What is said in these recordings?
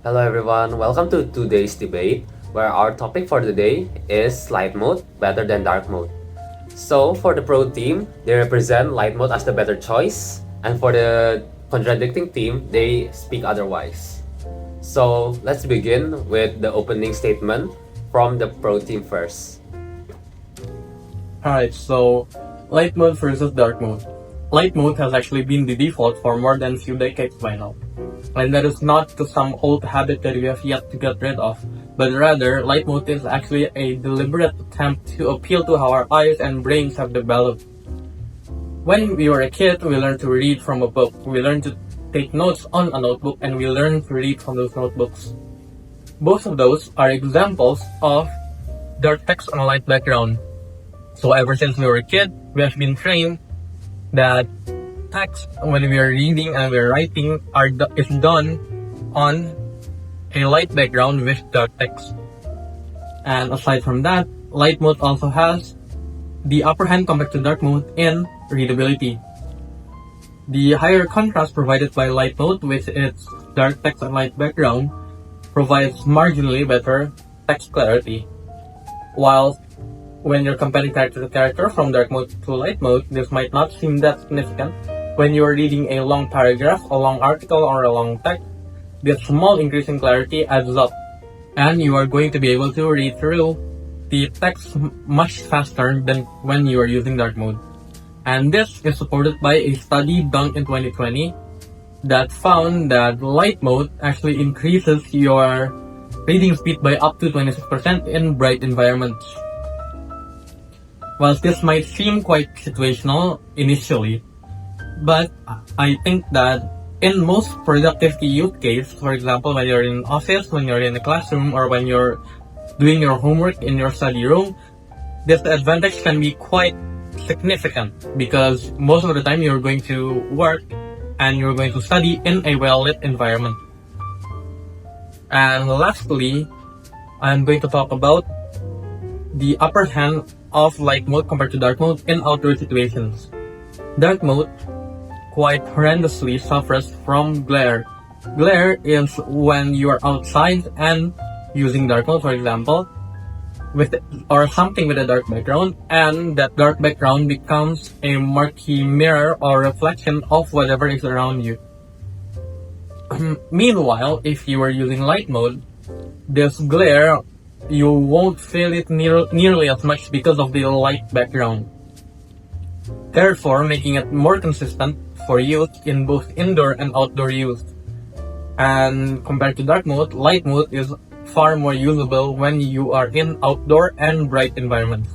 Hello everyone, welcome to today's debate where our topic for the day is light mode better than dark mode. So for the pro team, they represent light mode as the better choice, and for the contradicting team, they speak otherwise. So let's begin with the opening statement from the pro team first. Alright, so light mode versus dark mode. Light mode has actually been the default for more than a few decades by now. And that is not to some old habit that we have yet to get rid of, but rather, light mode is actually a deliberate attempt to appeal to how our eyes and brains have developed. When we were a kid, we learned to read from a book, we learned to take notes on a notebook, and we learned to read from those notebooks. Both of those are examples of dark text on a light background. So ever since we were a kid, we have been trained that text, when we are reading and we are writing, is done on a light background with dark text. And aside from that, light mode also has the upper hand compared to dark mode in readability. The higher contrast provided by light mode with its dark text and light background provides marginally better text clarity. While when you're comparing character to character from dark mode to light mode, this might not seem that significant. When you are reading a long paragraph, a long article, or a long text, this small increase in clarity adds up, and you are going to be able to read through the text much faster than when you are using dark mode. And this is supported by a study done in 2020 that found that light mode actually increases your reading speed by up to 26% in bright environments. Whilst this might seem quite situational initially, but I think that in most productivity use cases, for example, when you're in an office, when you're in a classroom, or when you're doing your homework in your study room, this advantage can be quite significant because most of the time you're going to work and you're going to study in a well-lit environment. And lastly, I'm going to talk about the upper hand of light mode compared to dark mode in outdoor situations. Dark mode quite horrendously suffers from glare. Glare is when you are outside and using dark mode, for example, or something with a dark background, and that dark background becomes a murky mirror or reflection of whatever is around you. Meanwhile, if you are using light mode, this glare, you won't feel it nearly as much because of the light background, therefore making it more consistent for use in both indoor and outdoor use. And compared to dark mode, light mode is far more usable when you are in outdoor and bright environments.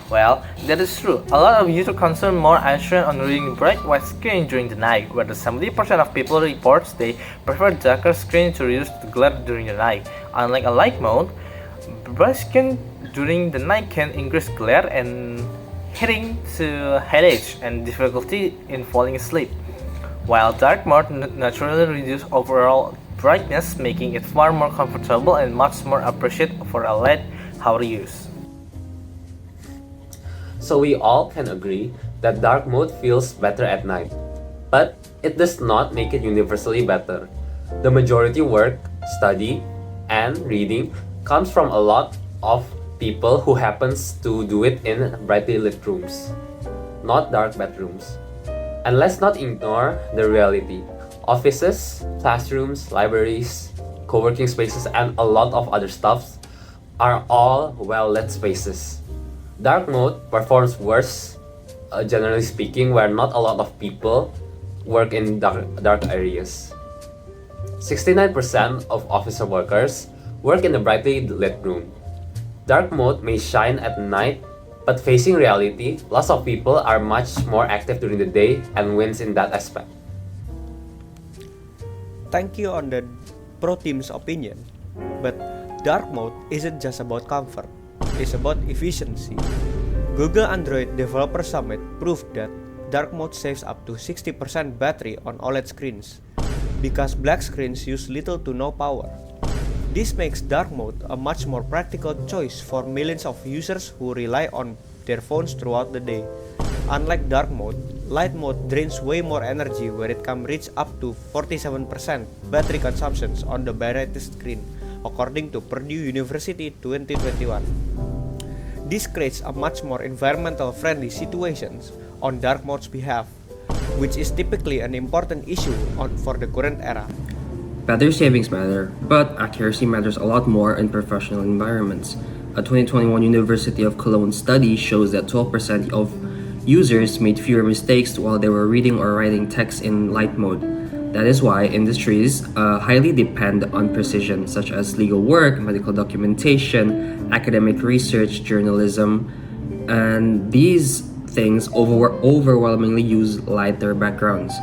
Well, that is true. A lot of users consume more attention on reading bright white screen during the night, where 70% of people reports they prefer darker screen to reduce the glare during the night. Unlike a light mode, bright screen during the night can increase glare and leading to headache and difficulty in falling asleep, while dark mode naturally reduces overall brightness, making it far more comfortable and much more appreciated for a light hour use. So we all can agree that dark mode feels better at night, but it does not make it universally better. The majority work, study, and reading comes from a lot of people who happens to do it in brightly lit rooms, not dark bedrooms. And let's not ignore the reality. Offices, classrooms, libraries, co-working spaces, and a lot of other stuffs are all well-lit spaces. Dark mode performs worse, generally speaking, where not a lot of people work in dark areas. 69% of office workers work in a brightly lit room. Dark mode may shine at night, but facing reality, lots of people are much more active during the day and wins in that aspect. Thank you on the pro team's opinion, but dark mode isn't just about comfort, it's about efficiency. Google Android Developer Summit proved that dark mode saves up to 60% battery on OLED screens because black screens use little to no power. This makes dark mode a much more practical choice for millions of users who rely on their phones throughout the day. Unlike dark mode, light mode drains way more energy where it can reach up to 47% battery consumption on the brightest screen, according to Purdue University 2021. This creates a much more environmental friendly situations on dark mode's behalf, which is typically an important issue for the current era. Battery savings matter, but accuracy matters a lot more in professional environments. A 2021 University of Cologne study shows that 12% of users made fewer mistakes while they were reading or writing text in light mode. That is why industries highly depend on precision, such as legal work, medical documentation, academic research, journalism, and these things overwhelmingly use lighter backgrounds.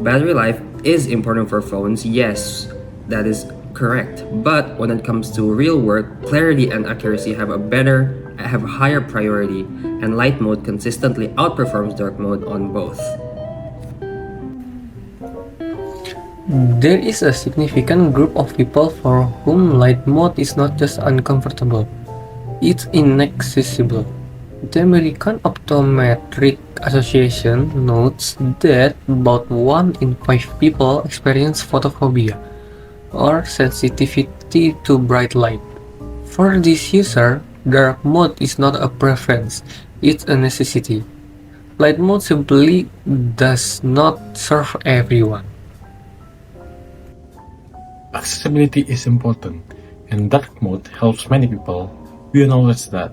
Battery life is important for phones, yes, that is correct. But when it comes to real work, clarity and accuracy have a higher priority, and light mode consistently outperforms dark mode on both. There is a significant group of people for whom light mode is not just uncomfortable, it's inaccessible. The American Optometric Association notes that about 1 in 5 people experience photophobia, or sensitivity to bright light. For this user, dark mode is not a preference, it's a necessity. Light mode simply does not serve everyone. Accessibility is important, and dark mode helps many people. We acknowledge that.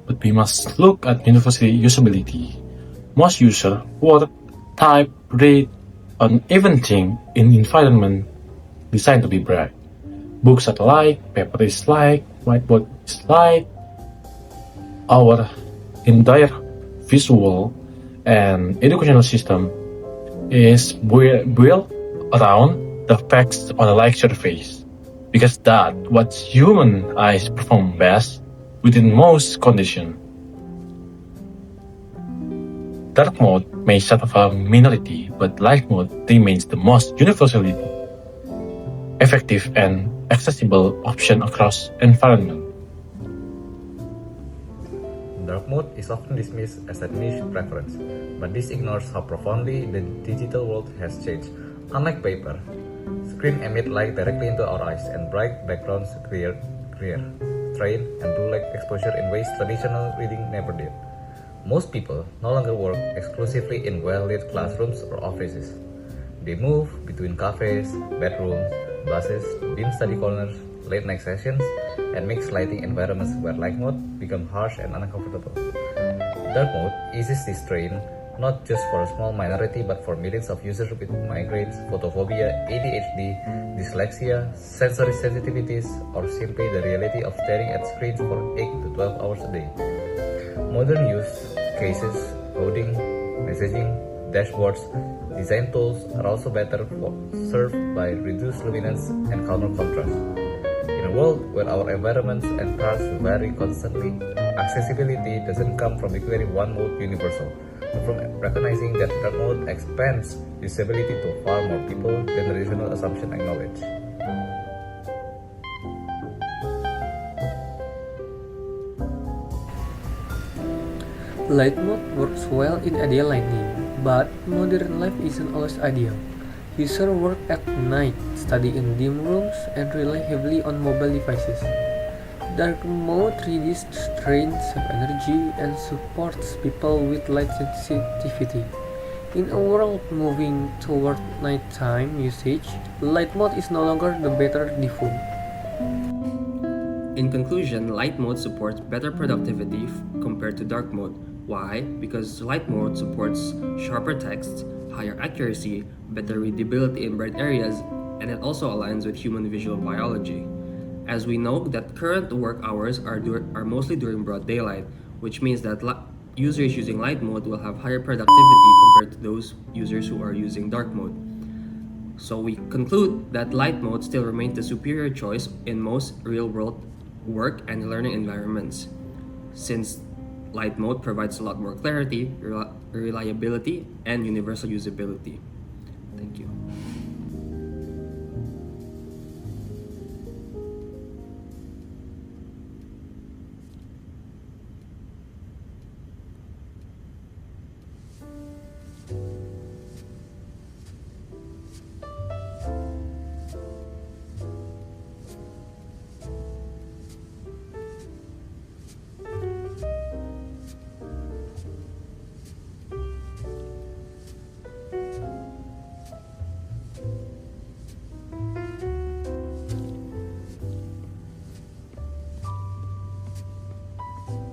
But we must look at universal usability. Most users work, type, read, and even think in environment designed to be bright. Books are light, paper is light, whiteboard is light. Our entire visual and educational system is built around the facts on a light surface, because that's what human eyes perform best within most conditions. Dark mode may serve a minority, but light mode remains the most universally effective and accessible option across environment. Dark mode is often dismissed as a niche preference, but this ignores how profoundly the digital world has changed. Unlike paper, screens emit light directly into our eyes, and bright backgrounds create strain and blue light exposure in ways traditional reading never did. Most people no longer work exclusively in well-lit classrooms or offices. They move between cafes, bedrooms, buses, dim study corners, late-night sessions, and mixed lighting environments where light mode become harsh and uncomfortable. Dark mode eases this strain, not just for a small minority but for millions of users with migraines, photophobia, ADHD, dyslexia, sensory sensitivities, or simply the reality of staring at screens for 8 to 12 hours a day. Modern use cases, coding, messaging, dashboards, design tools are also better served by reduced luminance and calmer contrast. In a world where our environments and cars vary constantly, accessibility doesn't come from declaring one mode universal, but from recognizing that dark mode expands usability to far more people than the traditional assumption acknowledge. Light mode works well in ideal lighting, but modern life isn't always ideal. Users work at night, study in dim rooms, and rely heavily on mobile devices. Dark mode reduces strain, saves energy, and supports people with light sensitivity. In a world moving toward nighttime usage, light mode is no longer the better default. In conclusion, light mode supports better productivity compared to dark mode. Why? Because light mode supports sharper text, higher accuracy, better readability in bright areas, and it also aligns with human visual biology. As we know that current work hours are mostly during broad daylight, which means that users using light mode will have higher productivity compared to those users who are using dark mode. So we conclude that light mode still remains the superior choice in most real-world work and learning environments, since light mode provides a lot more clarity, reliability, and universal usability. Thank you.